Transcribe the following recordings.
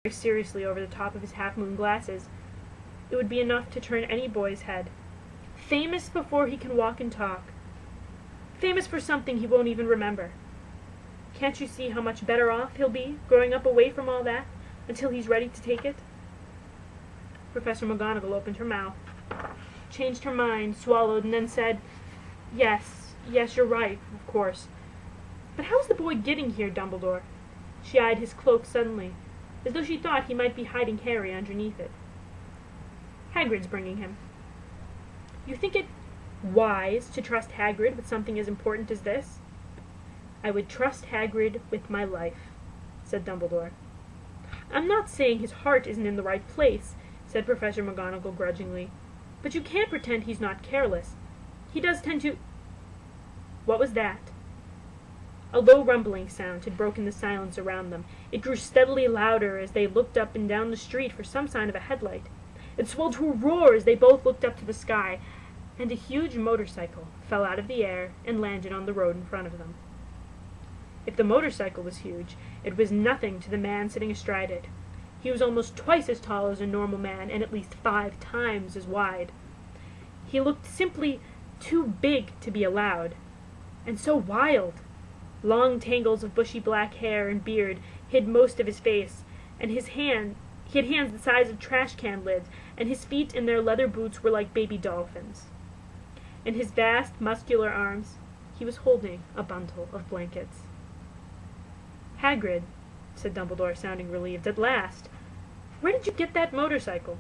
very seriously over the top of his half-moon glasses. It would be enough to turn any boy's head. Famous before he can walk and talk. Famous for something he won't even remember. Can't you see how much better off he'll be, growing up away from all that, until he's ready to take it? Professor McGonagall opened her mouth, changed her mind, swallowed, and then said, Yes, you're right, of course. But how's the boy getting here, Dumbledore? She eyed his cloak suddenly, as though she thought he might be hiding Harry underneath it. Hagrid's bringing him. You think it wise to trust Hagrid with something as important as this? I would trust Hagrid with my life, said Dumbledore. I'm not saying his heart isn't in the right place, said Professor McGonagall grudgingly, but you can't pretend he's not careless. He does tend to— What was that? A low rumbling sound had broken the silence around them. It grew steadily louder as they looked up and down the street for some sign of a headlight. It swelled to a roar as they both looked up to the sky, and a huge motorcycle fell out of the air and landed on the road in front of them. If the motorcycle was huge, it was nothing to the man sitting astride it. He was almost twice as tall as a normal man and at least 5 times as wide. He looked simply too big to be allowed, and so wild. Long tangles of bushy black hair and beard hid most of his face, and he had hands the size of trash can lids, and his feet in their leather boots were like baby dolphins. In his vast, muscular arms, he was holding a bundle of blankets. Hagrid, said Dumbledore, sounding relieved, at last. Where did you get that motorcycle?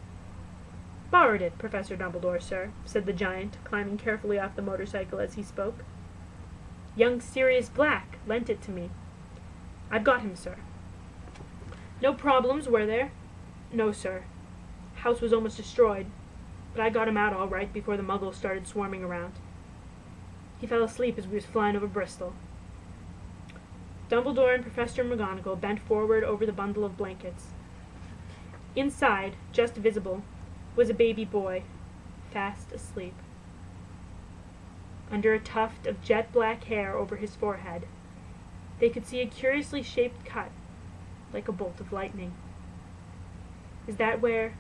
Borrowed it, Professor Dumbledore, sir, said the giant, climbing carefully off the motorcycle as he spoke. Young Sirius Black lent it to me. I've got him, sir. No problems, were there? No, sir. House was almost destroyed, but I got him out all right before the muggles started swarming around. He fell asleep as we was flying over Bristol. Dumbledore and Professor McGonagall bent forward over the bundle of blankets. Inside, just visible, was a baby boy, fast asleep. Under a tuft of jet-black hair over his forehead, they could see a curiously shaped cut, like a bolt of lightning. Is that where—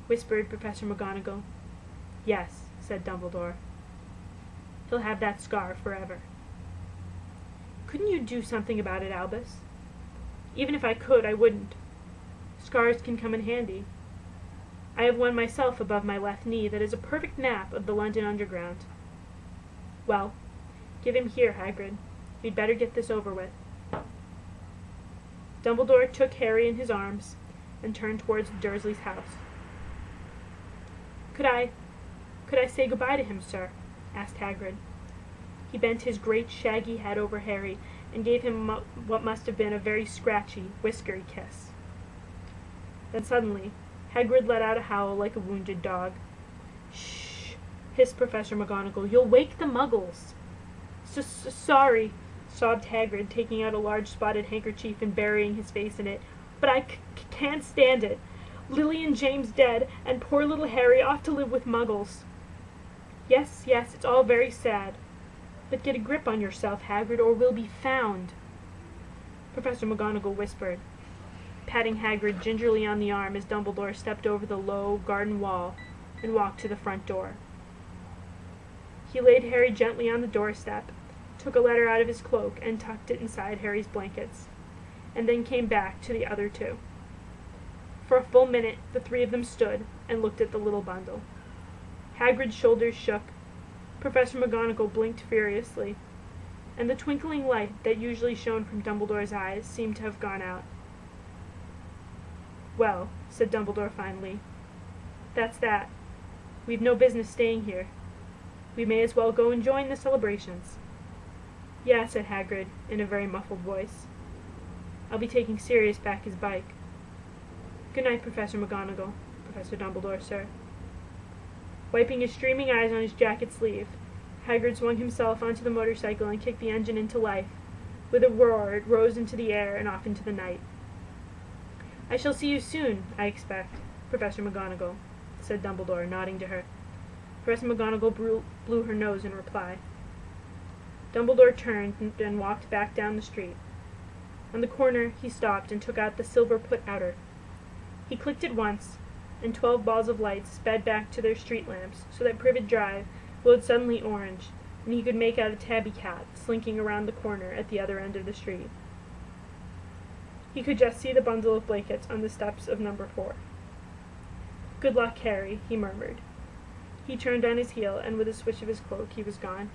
whispered Professor McGonagall. Yes, said Dumbledore. He'll have that scar forever. Couldn't you do something about it, Albus? Even if I could, I wouldn't. Scars can come in handy. I have one myself above my left knee that is a perfect map of the London Underground. Well, give him here, Hagrid. We'd better get this over with. Dumbledore took Harry in his arms and turned towards Dursley's house. Could I say goodbye to him, sir? Asked Hagrid. He bent his great shaggy head over Harry and gave him what must have been a very scratchy, whiskery kiss. Then suddenly, Hagrid let out a howl like a wounded dog. Shh, hissed Professor McGonagall. You'll wake the muggles. Sorry, sobbed Hagrid, taking out a large spotted handkerchief and burying his face in it. But I can't stand it. Lily and James dead, and poor little Harry off to live with muggles. Yes, it's all very sad. But get a grip on yourself, Hagrid, or we'll be found. Professor McGonagall whispered, patting Hagrid gingerly on the arm as Dumbledore stepped over the low garden wall and walked to the front door. He laid Harry gently on the doorstep, took a letter out of his cloak and tucked it inside Harry's blankets, and then came back to the other two. For a full minute the 3 of them stood and looked at the little bundle. Hagrid's shoulders shook, Professor McGonagall blinked furiously, and the twinkling light that usually shone from Dumbledore's eyes seemed to have gone out. Well, said Dumbledore finally, that's that. We've no business staying here. We may as well go and join the celebrations. Yeah, said Hagrid, in a very muffled voice. I'll be taking Sirius back his bike. Good night, Professor McGonagall. Professor Dumbledore, sir. Wiping his streaming eyes on his jacket sleeve, Hagrid swung himself onto the motorcycle and kicked the engine into life. With a roar, it rose into the air and off into the night. I shall see you soon, I expect, Professor McGonagall, said Dumbledore, nodding to her. Professor McGonagall blew her nose in reply. Dumbledore turned and walked back down the street. On the corner he stopped and took out the silver put-outer. He clicked it once, and 12 balls of light sped back to their street lamps, so that Privet Drive glowed suddenly orange, and he could make out a tabby cat slinking around the corner at the other end of the street. He could just see the bundle of blankets on the steps of number 4. "Good luck, Harry," he murmured. He turned on his heel, and with a swish of his cloak he was gone.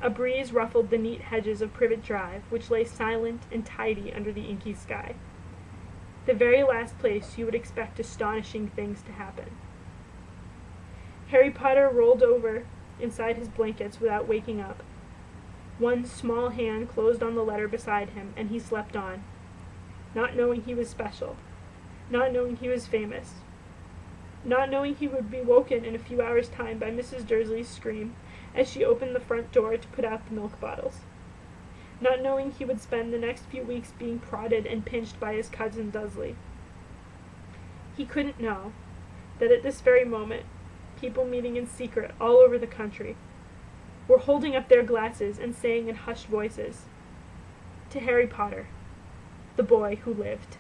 A breeze ruffled the neat hedges of Privet Drive, which lay silent and tidy under the inky sky. The very last place you would expect astonishing things to happen. Harry Potter rolled over inside his blankets without waking up. One small hand closed on the letter beside him, and he slept on, not knowing he was special, not knowing he was famous, not knowing he would be woken in a few hours' time by Mrs. Dursley's scream as she opened the front door to put out the milk bottles, not knowing he would spend the next few weeks being prodded and pinched by his cousin Dudley. He couldn't know that at this very moment people meeting in secret all over the country were holding up their glasses and saying in hushed voices, "To Harry Potter, the boy who lived."